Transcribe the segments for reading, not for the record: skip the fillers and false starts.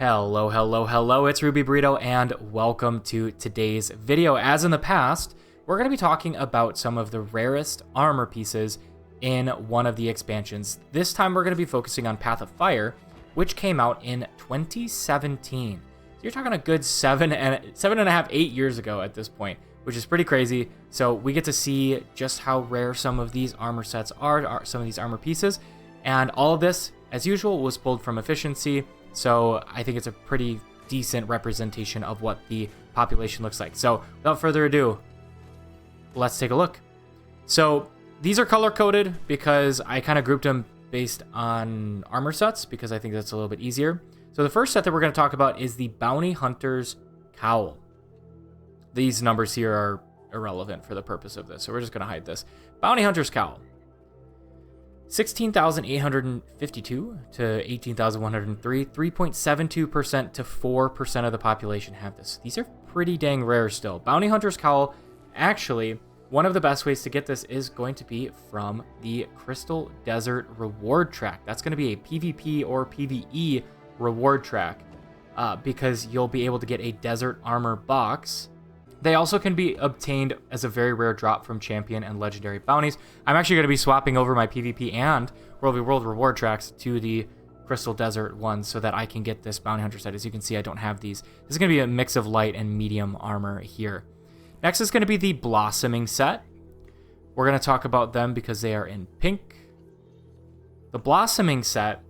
Hello, hello, hello, it's Ruby Burrito, and welcome to today's video. As in the past, we're going to be talking about some of the rarest armor pieces in one of the expansions. This time we're going to be focusing on Path of Fire, which came out in 2017. So you're talking a good 8 years ago at this point, which is pretty crazy. So we get to see just how rare some of these armor sets are, some of these armor pieces, and all of this, as usual, was pulled from efficiency. So I think it's a pretty decent representation of what the population looks like. So without further ado, let's take a look. So these are color coded because I kind of grouped them based on armor sets because I think that's a little bit easier. So the first set that we're going to talk about is the Bounty Hunter's Cowl. These numbers here are irrelevant for the purpose of this, so we're just going to hide this. Bounty Hunter's Cowl. 16,852 to 18,103, 3.72% to 4% of the population have this. These are pretty dang rare still. Bounty Hunter's Cowl, actually, one of the best ways to get this is going to be from the Crystal Desert reward track. That's going to be a PvP or PvE reward track because you'll be able to get a desert armor box. They also can be obtained as a very rare drop from champion and legendary bounties. I'm actually going to be swapping over my PvP and World v World reward tracks to the Crystal Desert ones so that I can get this Bounty Hunter set. As you can see, I don't have these. This is going to be a mix of light and medium armor here. Next is going to be the Blossoming set. We're going to talk about them because they are in pink. The Blossoming set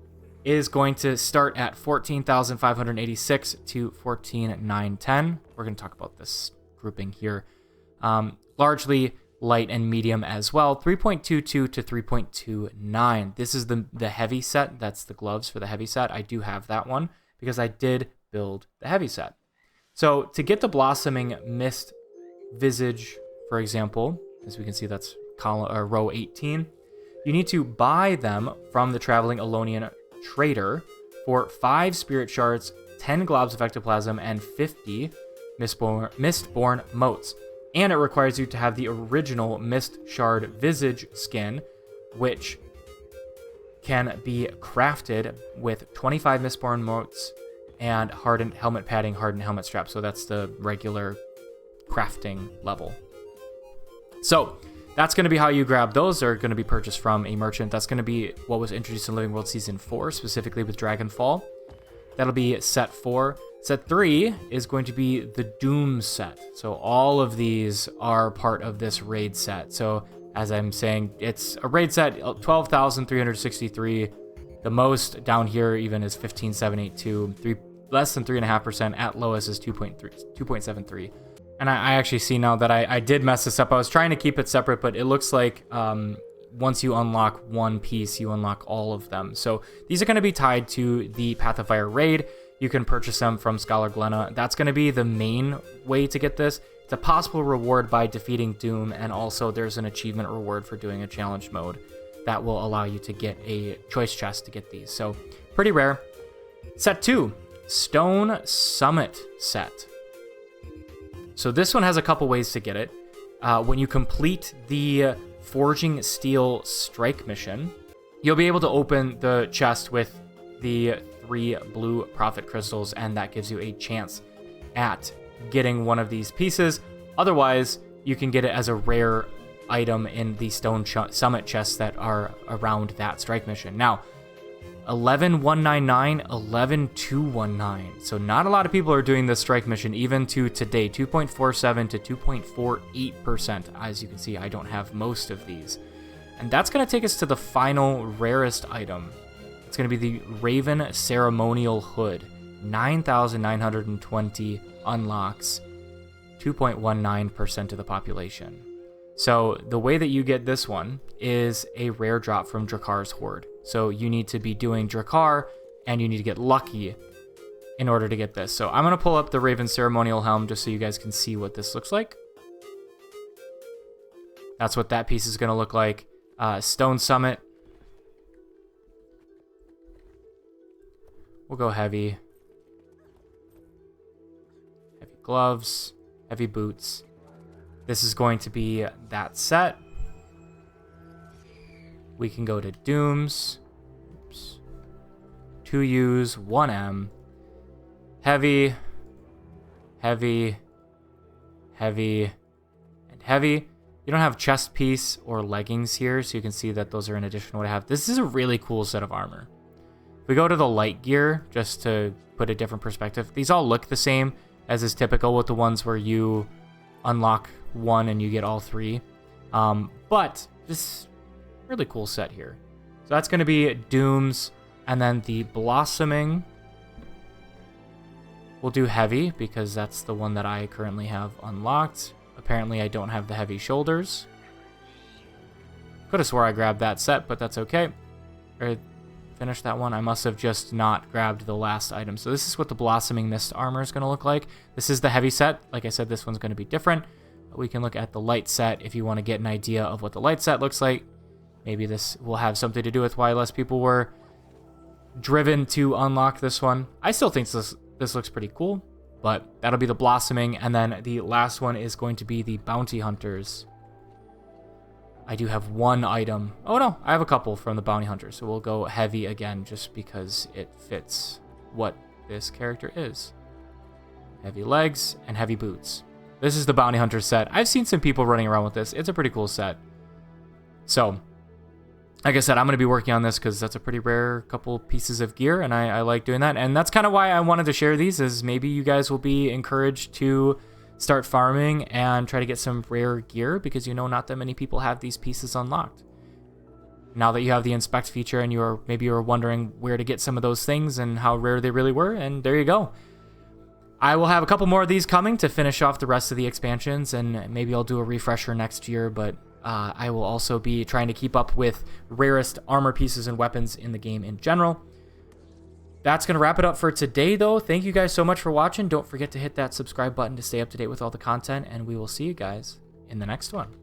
is going to start at 14,586 to 14,910. We're going to talk about this grouping here. Largely light and medium as well. 3.22 to 3.29. This is the heavy set. That's the gloves for the heavy set. I do have that one because I did build the heavy set. So to get the Blossoming Mist Visage, for example, as we can see, that's row 18. You need to buy them from the Traveling Elonian Trader for 5 Spirit Shards, 10 Globs of Ectoplasm, and 50 Mistborn Motes. And it requires you to have the original Mist Shard Visage skin, which can be crafted with 25 Mistborn Motes and hardened helmet padding, hardened helmet strap. So that's the regular crafting level. So that's going to be how you grab those. They're going to be purchased from a merchant. That's going to be what was introduced in Living World Season 4, specifically with Dragonfall. That'll be set 4. Set 3 is going to be the Doom set. So all of these are part of this raid set. So as I'm saying, it's a raid set, 12,363. The most down here even is 15,782. Less than 3.5%. At lowest is 2.73. And I actually see now that I did mess this up. I was trying to keep it separate, but it looks like once you unlock one piece, you unlock all of them. So these are going to be tied to the Path of Fire raid. You can purchase them from Scholar Glenna. That's going to be the main way to get this. It's a possible reward by defeating Doom, and also there's an achievement reward for doing a challenge mode that will allow you to get a choice chest to get these. So pretty rare. Set 2, Stone Summit set. So this one has a couple ways to get it. When you complete the Forging Steel Strike mission, you'll be able to open the chest with the 3 blue Prophet Crystals, and that gives you a chance at getting one of these pieces. Otherwise, you can get it as a rare item in the Stone Summit chests that are around that strike mission. Now, 11,199, 11,219. So not a lot of people are doing this strike mission even to today. 2.47 to 2.48%. As you can see, I don't have most of these. And that's going to take us to the final rarest item. It's going to be the Raven Ceremonial Hood. 9,920 unlocks, 2.19% of the population. So the way that you get this one is a rare drop from Drakar's Horde. So you need to be doing Drakar, and you need to get lucky in order to get this. So I'm going to pull up the Raven Ceremonial Helm just so you guys can see what this looks like. That's what that piece is going to look like. Stone Summit. We'll go heavy. Heavy gloves, heavy boots. This is going to be that set. We can go to Dooms. Oops. 2 U's, 1 M. heavy, heavy, heavy, and heavy. You don't have chest piece or leggings here, so you can see that those are in addition to what I have. This is a really cool set of armor. If we go to the light gear, just to put a different perspective, these all look the same, as is typical with the ones where you unlock one and you get all three. But this really cool set here. So that's going to be Doom's, and then the Blossoming. We'll do heavy, because that's the one that I currently have unlocked. Apparently, I don't have the heavy shoulders. Could have swore I grabbed that set, but that's okay. Or finished that one. I must have just not grabbed the last item. So this is what the Blossoming Mist armor is going to look like. This is the heavy set. Like I said, this one's going to be different. We can look at the light set if you want to get an idea of what the light set looks like. Maybe this will have something to do with why less people were driven to unlock this one. I still think this looks pretty cool. But that'll be the Blossoming, and then the last one is going to be the Bounty Hunters. I do have one item. Oh no, I have a couple from the Bounty Hunters, so we'll go heavy again just because it fits what this character is. Heavy legs and heavy boots. This is the Bounty Hunter set. I've seen some people running around with this. It's a pretty cool set. So, like I said, I'm going to be working on this because that's a pretty rare couple pieces of gear, and I like doing that. And that's kind of why I wanted to share these, is maybe you guys will be encouraged to start farming and try to get some rare gear, because you know not that many people have these pieces unlocked. Now that you have the inspect feature, and maybe you're wondering where to get some of those things and how rare they really were, and there you go. I will have a couple more of these coming to finish off the rest of the expansions, and maybe I'll do a refresher next year, but I will also be trying to keep up with rarest armor pieces and weapons in the game in general. That's going to wrap it up for today, though. Thank you guys so much for watching. Don't forget to hit that subscribe button to stay up to date with all the content, and we will see you guys in the next one.